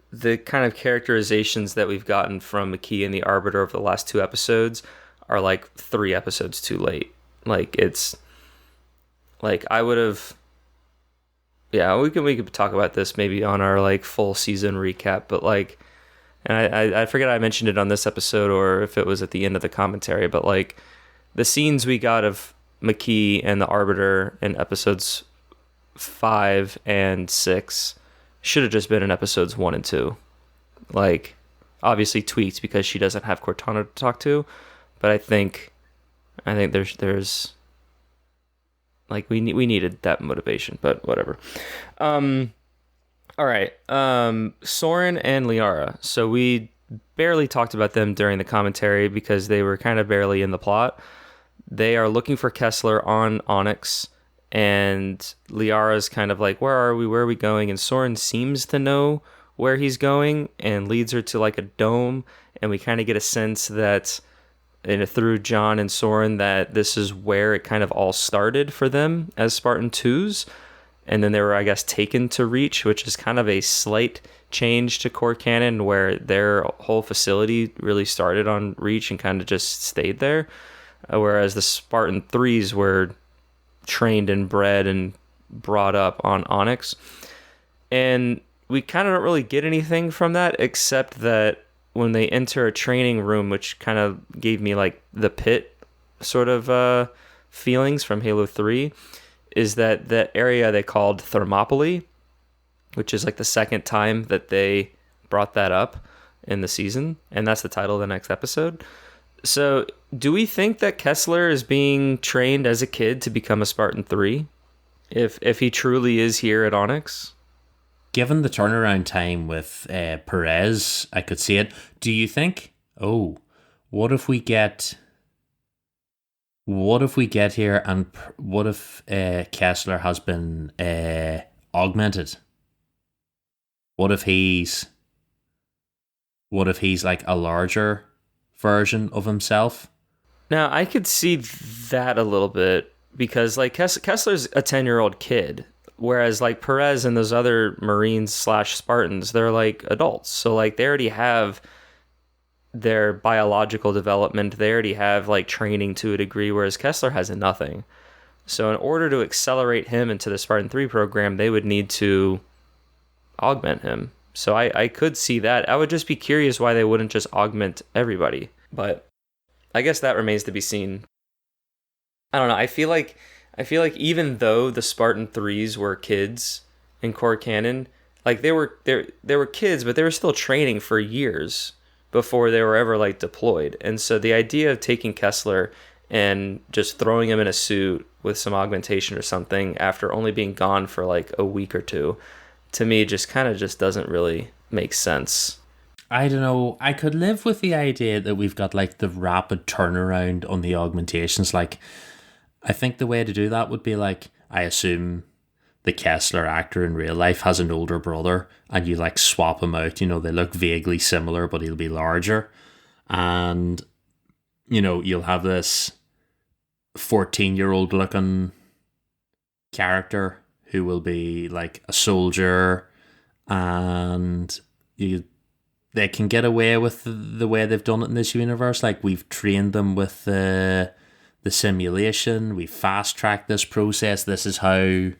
the kind of characterizations that we've gotten from McKee and the Arbiter over the last 2 episodes are like 3 episodes too late. Like, it's like I would have. Yeah, we could talk about this maybe on our like full season recap, but like, and I forget I mentioned it on this episode or if it was at the end of the commentary, but like the scenes we got of McKee and the Arbiter in episodes 5 and 6 should have just been in episodes 1 and 2. Like, obviously tweaked because she doesn't have Cortana to talk to, but I think there's like we needed that motivation, but whatever. All right. Soren and Liara. So we barely talked about them during the commentary because they were kind of barely in the plot. They are looking for Kessler on Onyx, and Liara's kind of like, where are we? Where are we going? And Soren seems to know where he's going and leads her to like a dome, and we kind of get a sense that through John and Soren that this is where it kind of all started for them as Spartan 2s. And then they were, I guess, taken to Reach, which is kind of a slight change to core canon, where their whole facility really started on Reach and kind of just stayed there. Whereas the Spartan 3s were trained and bred and brought up on Onyx. And we kind of don't really get anything from that, except that when they enter a training room, which kind of gave me like the pit sort of feelings from Halo 3, is that area they called Thermopylae, which is like the second time that they brought that up in the season, and that's the title of the next episode. So do we think that Kessler is being trained as a kid to become a Spartan 3? If he truly is here at Onyx? given the turnaround time with Perez, I could see it. Do you think? Oh, what if we get? What if we get here and what if Kessler has been augmented? What if he's like a larger version of himself? Now, I could see that a little bit because like Kessler's a 10-year-old kid, whereas like Perez and those other Marines / Spartans, they're like adults. So like they already have their biological development. They already have like training to a degree, whereas Kessler has nothing. So in order to accelerate him into the Spartan 3 program, they would need to augment him. So I could see that. I would just be curious why they wouldn't just augment everybody. But I guess that remains to be seen. I don't know. I feel like even though the Spartan 3s were kids in core canon, like they were kids, but they were still training for years before they were ever like deployed. And so the idea of taking Kessler and just throwing him in a suit with some augmentation or something after only being gone for like a week or two, to me just kind of just doesn't really make sense. I don't know. I could live with the idea that we've got like the rapid turnaround on the augmentations. Like, I think the way to do that would be like, I assume the Kessler actor in real life has an older brother and you like swap him out. You know, they look vaguely similar, but he'll be larger. And, you know, you'll have this 14-year-old looking character who will be like a soldier, and they can get away with the way they've done it in this universe. Like, we've trained them with the simulation, we fast-tracked this process. This is how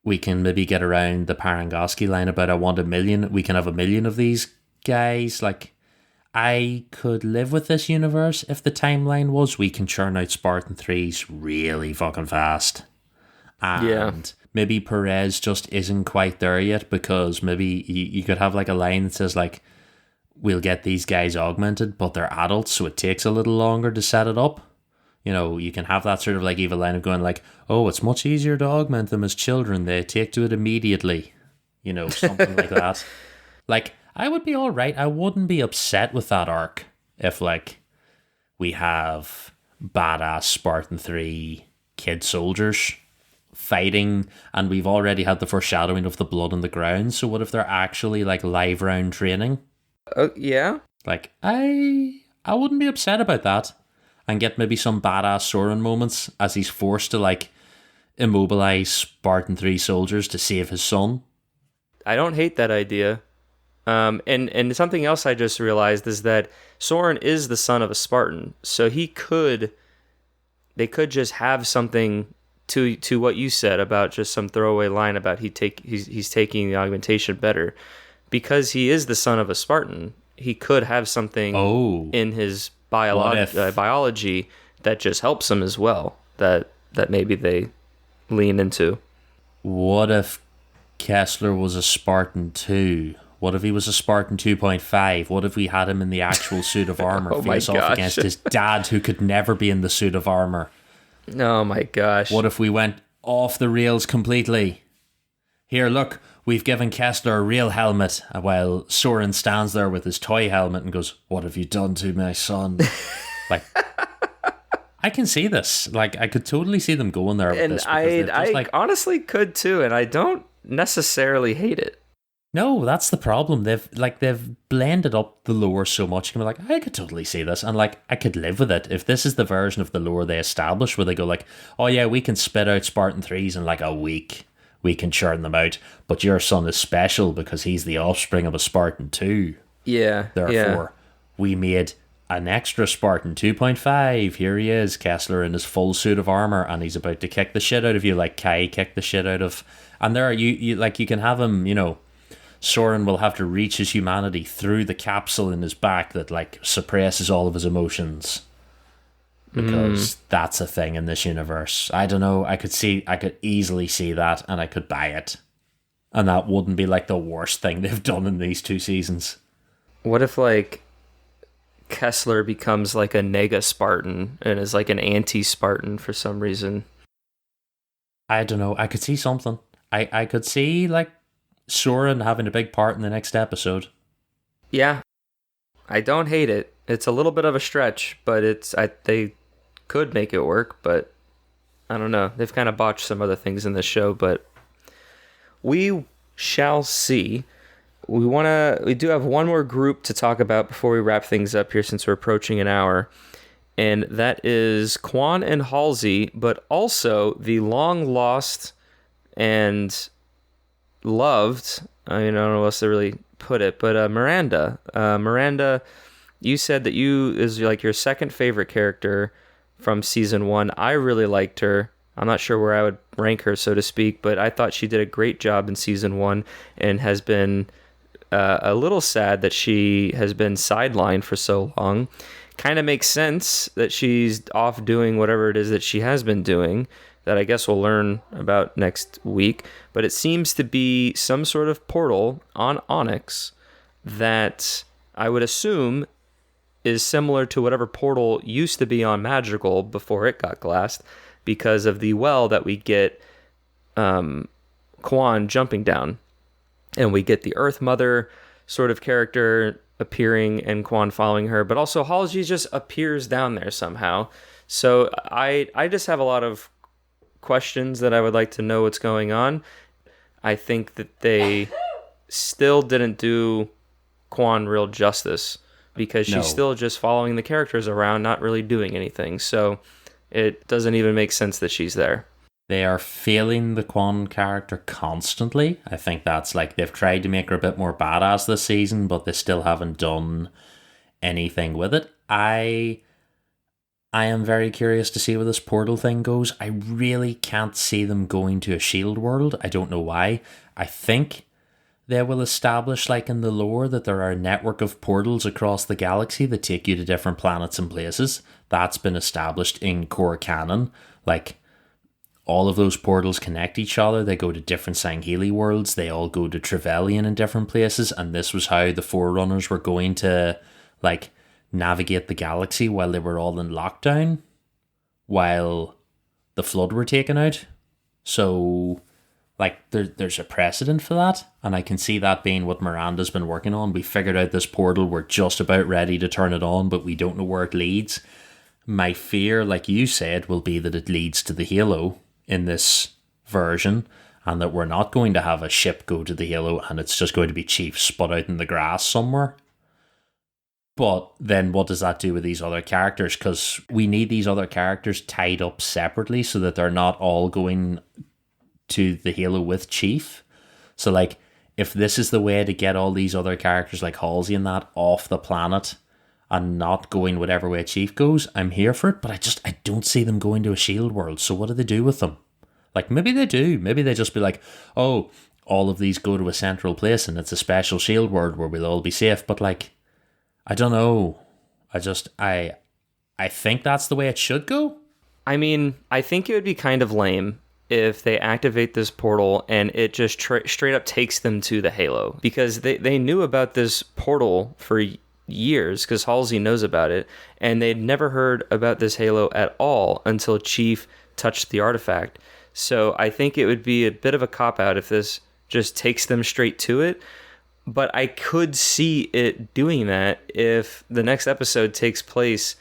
we can maybe get around the Parangoski line about I want 1 million. We can have 1 million of these guys. Like, I could live with this universe if the timeline was we can churn out Spartan 3s really fucking fast. And maybe Perez just isn't quite there yet, because maybe you could have like a line that says like, we'll get these guys augmented, but they're adults, so it takes a little longer to set it up. You know, you can have that sort of like evil line of going like, oh, it's much easier to augment them as children. They take to it immediately. You know, something like that. Like, I would be all right. I wouldn't be upset with that arc if like we have badass Spartan 3 kid soldiers fighting, and we've already had the foreshadowing of the blood on the ground. So what if they're actually like live round training? Yeah. Like, I wouldn't be upset about that. And get maybe some badass Soren moments as he's forced to like immobilize Spartan 3 soldiers to save his son. I don't hate that idea. And something else I just realized is that Soren is the son of a Spartan, so they could just have something to what you said about just some throwaway line about he's taking the augmentation better, because he is the son of a Spartan. He could have something in his biology that just helps him as well, that maybe they lean into. What if Kessler was a Spartan 2? What if he was a Spartan 2.5? What if we had him in the actual suit of armor face off against his dad, who could never be in the suit of armor? Oh my gosh. What if we went off the rails completely? Here, look, we've given Kessler a real helmet, while Soren stands there with his toy helmet and goes, what have you done to my son? Like, I can see this. Like, I could totally see them going there with and this. I honestly could too, and I don't necessarily hate it. No, that's the problem. They've blended up the lore so much. You can be like, I could totally see this, and like I could live with it if this is the version of the lore they establish, where they go like, oh yeah, we can spit out Spartan 3s in like a week. We can churn them out, but your son is special because he's the offspring of a Spartan 2. Yeah. Therefore, we made an extra Spartan 2.5. Here he is, Kessler in his full suit of armor, and he's about to kick the shit out of you, like Kai kicked the shit out of. And there, you like you can have him. You know, Soren will have to reach his humanity through the capsule in his back that like suppresses all of his emotions. Because that's a thing in this universe. I don't know. I could easily see that, and I could buy it. And that wouldn't be like the worst thing they've done in these 2 seasons. What if like Kessler becomes like a nega Spartan and is like an anti-Spartan for some reason? I don't know. I could see something. I could see like Soren having a big part in the next episode. Yeah, I don't hate it. It's a little bit of a stretch, but they could make it work, but I don't know. They've kind of botched some other things in this show, but we shall see. We do have one more group to talk about before we wrap things up here, since we're approaching an hour, and that is Quan and Halsey, but also the long lost and loved, I mean, I don't know how else to really put it, but Miranda. Miranda, you said that you is like your second favorite character from season 1. I really liked her. I'm not sure where I would rank her, so to speak, but I thought she did a great job in season 1 and has been a little sad that she has been sidelined for so long. Kind of makes sense that she's off doing whatever it is that she has been doing, that I guess we'll learn about next week. But it seems to be some sort of portal on Onyx that I would assume is similar to whatever portal used to be on Magical before it got glassed, because of the well that we get Quan jumping down. And we get the Earth Mother sort of character appearing and Quan following her, but also Halsey just appears down there somehow. So I just have a lot of questions that I would like to know what's going on. I think that they still didn't do Quan real justice, because she's still just following the characters around, not really doing anything. So it doesn't even make sense that she's there. They are failing the Quan character constantly. I think that's like they've tried to make her a bit more badass this season, but they still haven't done anything with it. I am very curious to see where this portal thing goes. I really can't see them going to a shield world. I don't know why. I think they will establish, like in the lore, that there are a network of portals across the galaxy that take you to different planets and places. That's been established in core canon. Like, all of those portals connect each other. They go to different Sangheili worlds. They all go to Trevelyan in different places. And this was how the Forerunners were going to, like, navigate the galaxy while they were all in lockdown, while the Flood were taken out. So, like, there's a precedent for that. And I can see that being what Miranda's been working on. We figured out this portal. We're just about ready to turn it on, but we don't know where it leads. My fear, like you said, will be that it leads to the Halo in this version, and that we're not going to have a ship go to the Halo and it's just going to be Chief spot out in the grass somewhere. But then what does that do with these other characters? Because we need these other characters tied up separately so that they're not all going to the Halo with Chief. So, like, if this is the way to get all these other characters like Halsey and that off the planet and not going whatever way Chief goes, I'm here for it, but I don't see them going to a shield world. So what do they do with them? Like, maybe they do. Maybe they just be like, oh, all of these go to a central place and it's a special shield world where we'll all be safe. But, like, I don't know. I think that's the way it should go. I mean, I think it would be kind of lame if they activate this portal and it just straight up takes them to the Halo, because they knew about this portal for years, because Halsey knows about it, and they'd never heard about this Halo at all until Chief touched the artifact. So I think it would be a bit of a cop-out if this just takes them straight to it, but I could see it doing that if the next episode takes place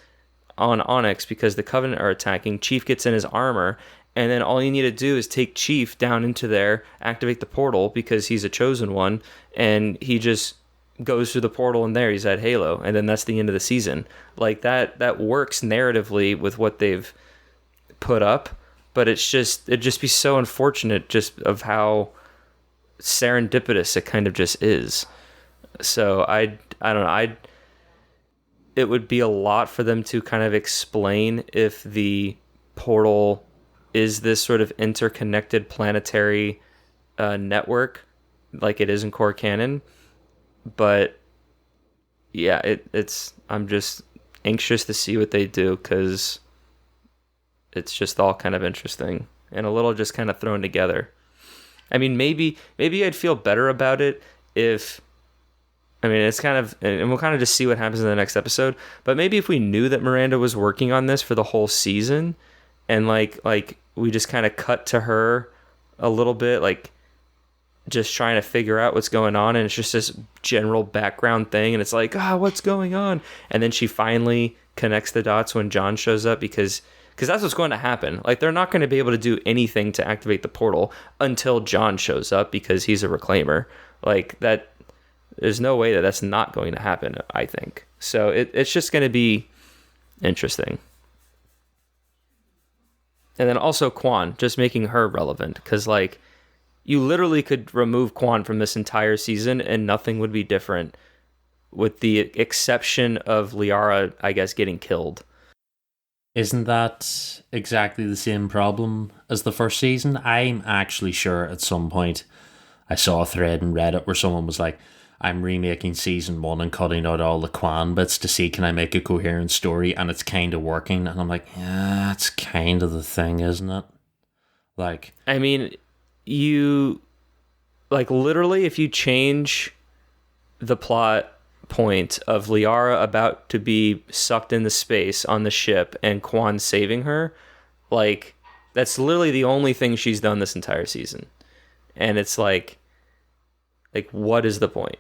on Onyx, because the Covenant are attacking. Chief gets in his armor, and then all you need to do is take Chief down into there, activate the portal, because he's a chosen one, and he just goes through the portal, and there he's at Halo, and then that's the end of the season. Like, that works narratively with what they've put up, but it'd just be so unfortunate just of how serendipitous it kind of just is. So I don't know, it would be a lot for them to kind of explain if the portal is this sort of interconnected planetary network like it is in core canon. But yeah, I'm just anxious to see what they do, because it's just all kind of interesting and a little just kind of thrown together. I mean, maybe I'd feel better about it if, I mean, it's kind of, and we'll kind of just see what happens in the next episode, but maybe if we knew that Miranda was working on this for the whole season, and like we just kind of cut to her a little bit, like just trying to figure out what's going on, and it's just this general background thing, and it's like, what's going on? And then she finally connects the dots when John shows up, because that's what's going to happen. Like, they're not going to be able to do anything to activate the portal until John shows up, because he's a reclaimer. Like, that, there's no way that that's not going to happen, I think. So it's just going to be interesting. And then also Quan, just making her relevant, because, like, you literally could remove Quan from this entire season and nothing would be different, with the exception of Liara, I guess, getting killed. Isn't that exactly the same problem as the first season? I'm actually sure at some point I saw a thread in Reddit where someone was like, I'm remaking season 1 and cutting out all the Quan bits to see can I make a coherent story, and it's kind of working. And I'm like, yeah, that's kind of the thing, isn't it? Like, I mean, you, like, literally, if you change the plot point of Liara about to be sucked into space on the ship and Quan saving her, like, that's literally the only thing she's done this entire season. And it's like what is the point?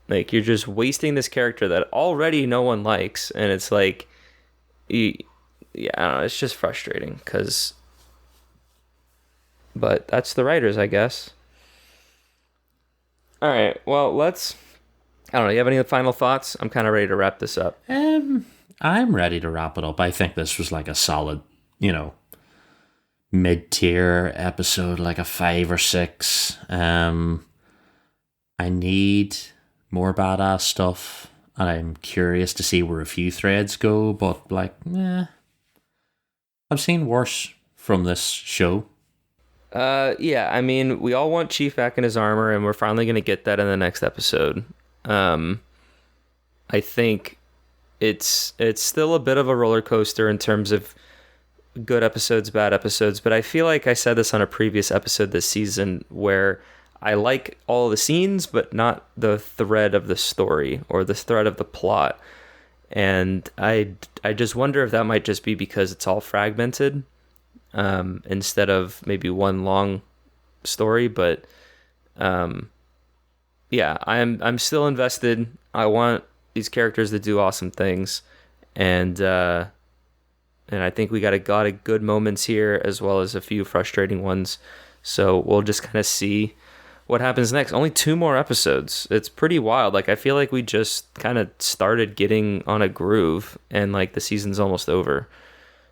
Like, you're just wasting this character that already no one likes, and it's like, yeah, I don't know, it's just frustrating, but that's the writers, I guess. All right, well, I don't know, you have any final thoughts? I'm kind of ready to wrap this up. I'm ready to wrap it up. I think this was like a solid, mid-tier episode, like a 5 or 6. I need more badass stuff, and I'm curious to see where a few threads go, but, like, I've seen worse from this show. Yeah, I mean, we all want Chief back in his armor, and we're finally going to get that in the next episode. I think it's still a bit of a roller coaster in terms of good episodes, bad episodes, but I feel like I said this on a previous episode this season, where I like all the scenes, but not the thread of the story or the thread of the plot. And I just wonder if that might just be because it's all fragmented, instead of maybe one long story. But yeah, I'm still invested. I want these characters to do awesome things, and I think we got a lot of good moments here, as well as a few frustrating ones. So we'll just kind of see what happens next. Only 2 more episodes. It's pretty wild. Like, I feel like we just kind of started getting on a groove, and, like, the season's almost over.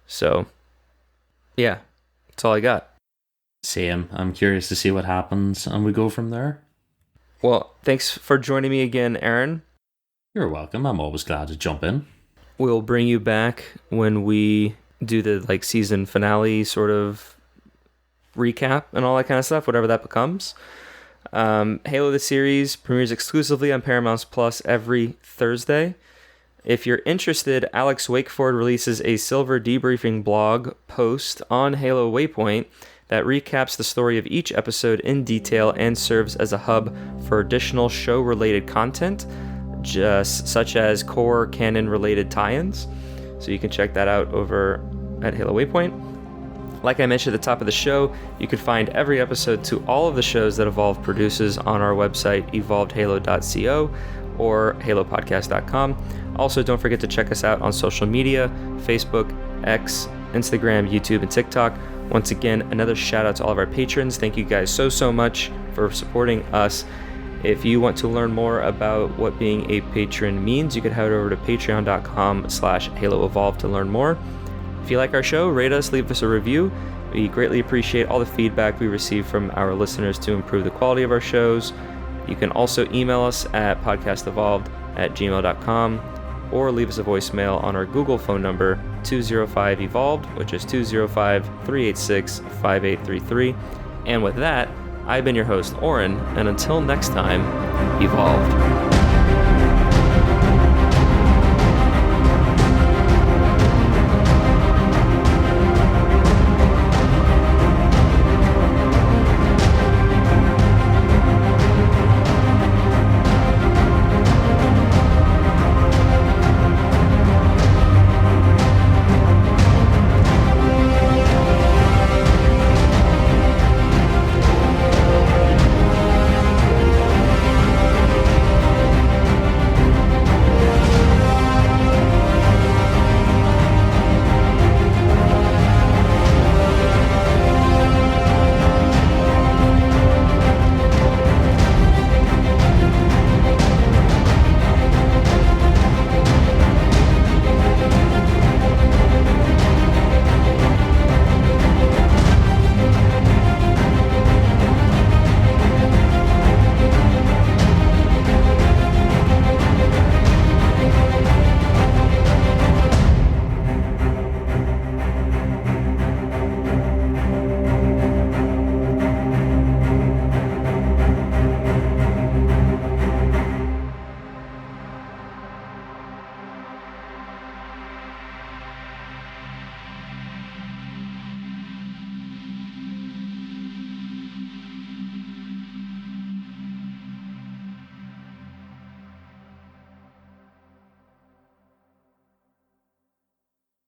So yeah, that's all I got. Same. I'm curious to see what happens, and we go from there. Well, thanks for joining me again, Aaron. You're welcome. I'm always glad to jump in. We'll bring you back when we do the, like, season finale sort of recap and all that kind of stuff, whatever that becomes. Halo the series premieres exclusively on Paramount Plus every Thursday. If you're interested, Alex Wakeford releases a Silver Debriefing blog post on Halo Waypoint that recaps the story of each episode in detail and serves as a hub for additional show-related content, just such as core canon-related tie-ins. So you can check that out over at Halo Waypoint. Like I mentioned at the top of the show, you can find every episode to all of the shows that Evolve produces on our website, evolvedhalo.co or halopodcast.com. Also, don't forget to check us out on social media, Facebook, X, Instagram, YouTube, and TikTok. Once again, another shout out to all of our patrons. Thank you guys so much for supporting us. If you want to learn more about what being a patron means, you can head over to patreon.com/HaloEvolve to learn more. If you like our show, rate us, leave us a review. We greatly appreciate all the feedback we receive from our listeners to improve the quality of our shows. You can also email us at podcastevolved@gmail.com or leave us a voicemail on our Google phone number 205-EVOLVED, which is 205-386-5833. And with that, I've been your host, Oran, and until next time, evolved.